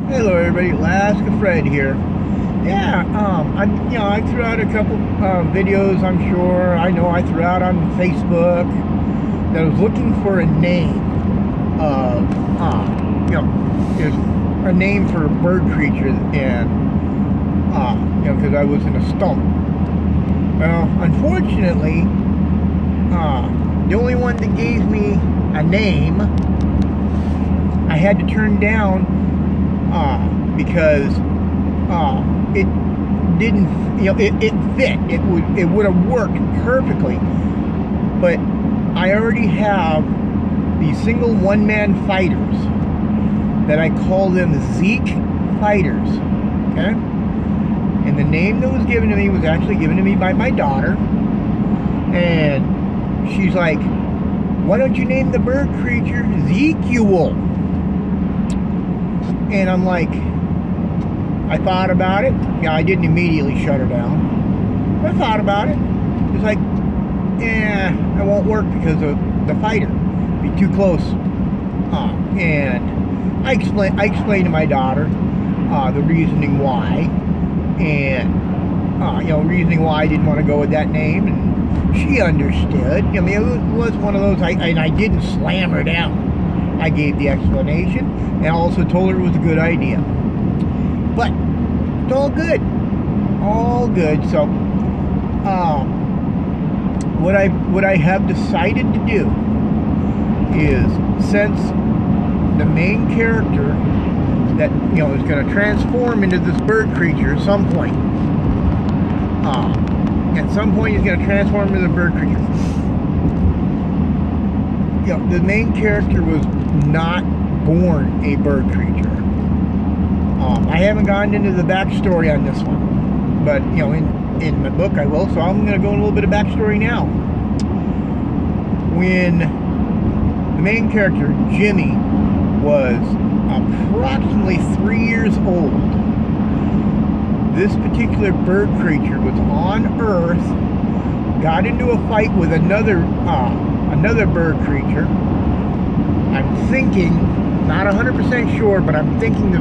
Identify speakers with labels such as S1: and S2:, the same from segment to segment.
S1: Hello everybody, Alaska Fred here. Yeah, I threw out a couple videos, I'm sure. I know I threw out on Facebook that I was looking for a name of, just a name for a bird creature, and, because I was in a stump. Well, unfortunately, the only one that gave me a name, I had to turn down because it didn't, it fit. It would have worked perfectly, but I already have these single one-man fighters that I call them Zeke fighters. Okay, and the name that was given to me was actually given to me by my daughter, and she's like, "Why don't you name the bird creature Ezekiel?" And I'm like, I thought about it. Yeah, I didn't immediately shut her down. I thought about it. It's like, it won't work because of the fighter. Be too close. And I explained to my daughter the reasoning why, and reasoning why I didn't want to go with that name, and she understood. I mean, it was one of those. I didn't slam her down. I gave the explanation, and I also told her it was a good idea. But it's all good. So, what I have decided to do is, since the main character that is going to transform into this bird creature at some point, he's going to transform into the bird creature. The main character was not born a bird creature. I haven't gone into the backstory on this one, but in my book I will, so I'm going to go a little bit of backstory now. When the main character, Jimmy, was approximately 3 years old, this particular bird creature was on Earth, got into a fight with another bird creature. I'm thinking, not 100% sure, but I'm thinking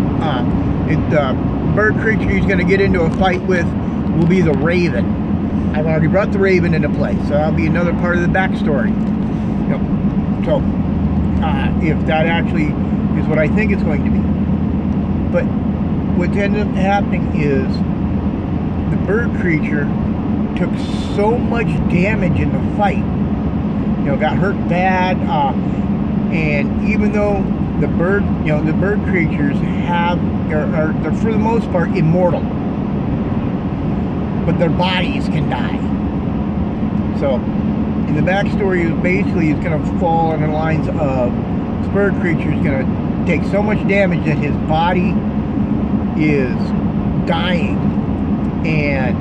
S1: the bird creature he's going to get into a fight with will be the raven. I've already brought the raven into play, so that'll be another part of the backstory. So, if that actually is what I think it's going to be. But what ended up happening is the bird creature took so much damage in the fight. Got hurt bad, and even though the bird creatures are for the most part immortal, but their bodies can die. So, in the backstory, basically it's going to fall on the lines of this bird creature is going to take so much damage that his body is dying, and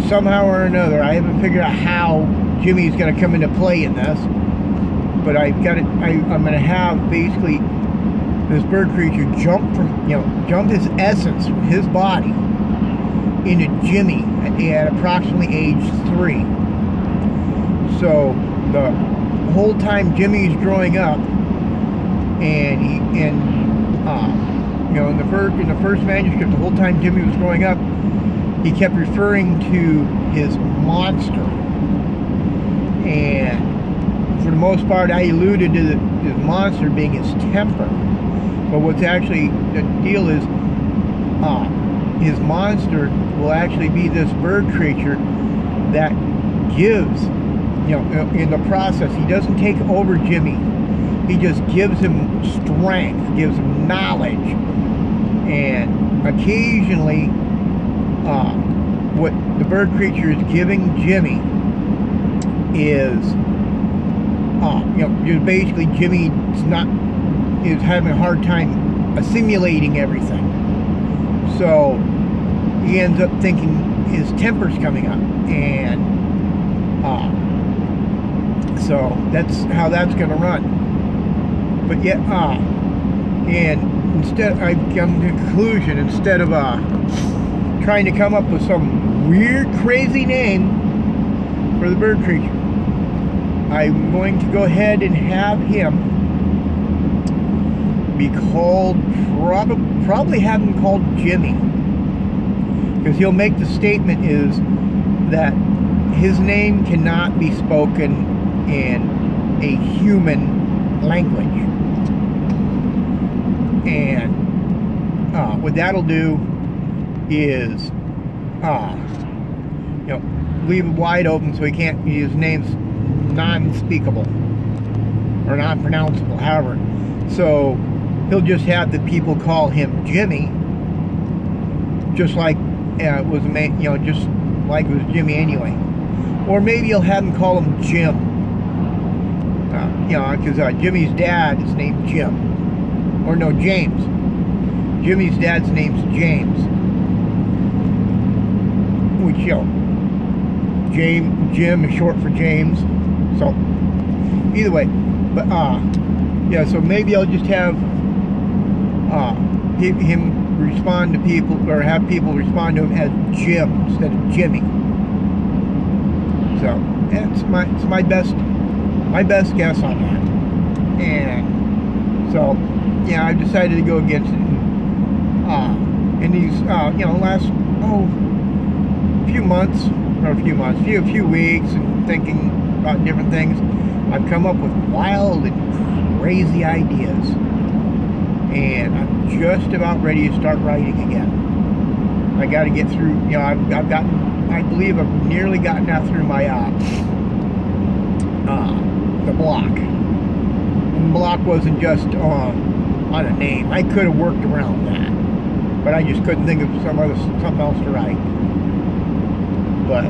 S1: somehow or another, I haven't figured out how Jimmy's going to come into play in this, but I'm going to have basically this bird creature jump his essence from his body into Jimmy at approximately age 3. So the whole time Jimmy's growing up, and in the first manuscript, the whole time Jimmy was growing up, he kept referring to his monster. And for the most part, I alluded to his monster being his temper. But what's actually the deal is, his monster will actually be this bird creature that gives, in the process, he doesn't take over Jimmy. He just gives him strength, gives him knowledge, and occasionally, what the bird creature is giving Jimmy is, just basically Jimmy is having a hard time assimilating everything. So he ends up thinking his temper's coming up, and so that's how that's going to run. But yet, and instead, I've come to the conclusion, instead of trying to come up with some weird, crazy name for the bird creature, I'm going to go ahead and have him be called, probably have him called Jimmy. Because he'll make the statement is that his name cannot be spoken in a human language. And what that'll do is, you know, leave it wide open so he can't, his name's non-speakable or non-pronounceable, however. So he'll just have the people call him Jimmy, just like it was, you know, just like it was Jimmy anyway. Or maybe he'll have him call him Jim, you know, because Jimmy's dad is named Jim, or no, James. Jimmy's dad's name's James, which, you know, Jim is short for James. So either way, but yeah, so maybe I'll just have him respond to people, or have people respond to him as Jim instead of Jimmy. So it's my best guess on that. And so yeah, I decided to go against it. In these you know, last few weeks, and thinking about different things, I've come up with wild and crazy ideas, and I'm just about ready to start writing again. I got to get through, you know, I've gotten, I believe I've nearly gotten out through my the block. And the block wasn't just on a name. I could have worked around that, but I just couldn't think of something else to write. But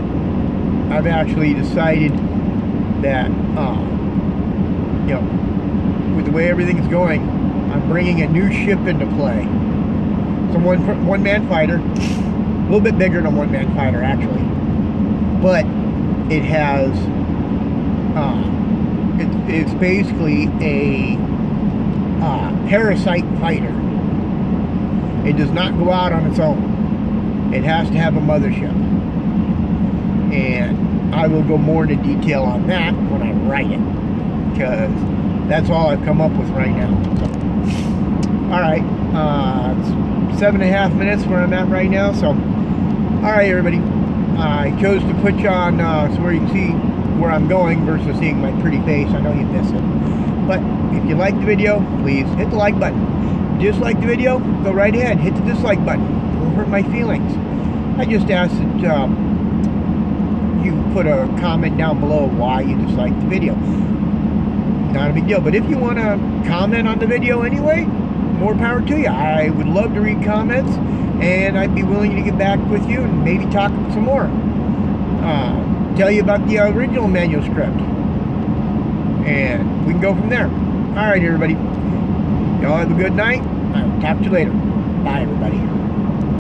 S1: I've actually decided that, you know, with the way everything's going, I'm bringing a new ship into play. It's a one-man fighter, a little bit bigger than a one-man fighter actually, but it has, it's basically a parasite fighter. It does not go out on its own. It has to have a mothership. And I will go more into detail on that when I write it, because that's all I've come up with right now. So, alright, it's 7.5 minutes where I'm at right now. So, alright everybody, I chose to put you on so where you can see where I'm going versus seeing my pretty face. I know you miss it. But if you like the video, please hit the like button. Dislike the video, go right ahead, hit the dislike button. Don't hurt my feelings. I just ask that you put a comment down below why you dislike the video. Not a big deal, but if you want to comment on the video anyway, more power to you. I would love to read comments, and I'd be willing to get back with you and maybe talk some more. Tell you about the original manuscript, and we can go from there. Alright everybody, y'all have a good night. I'll talk to you later. Bye everybody.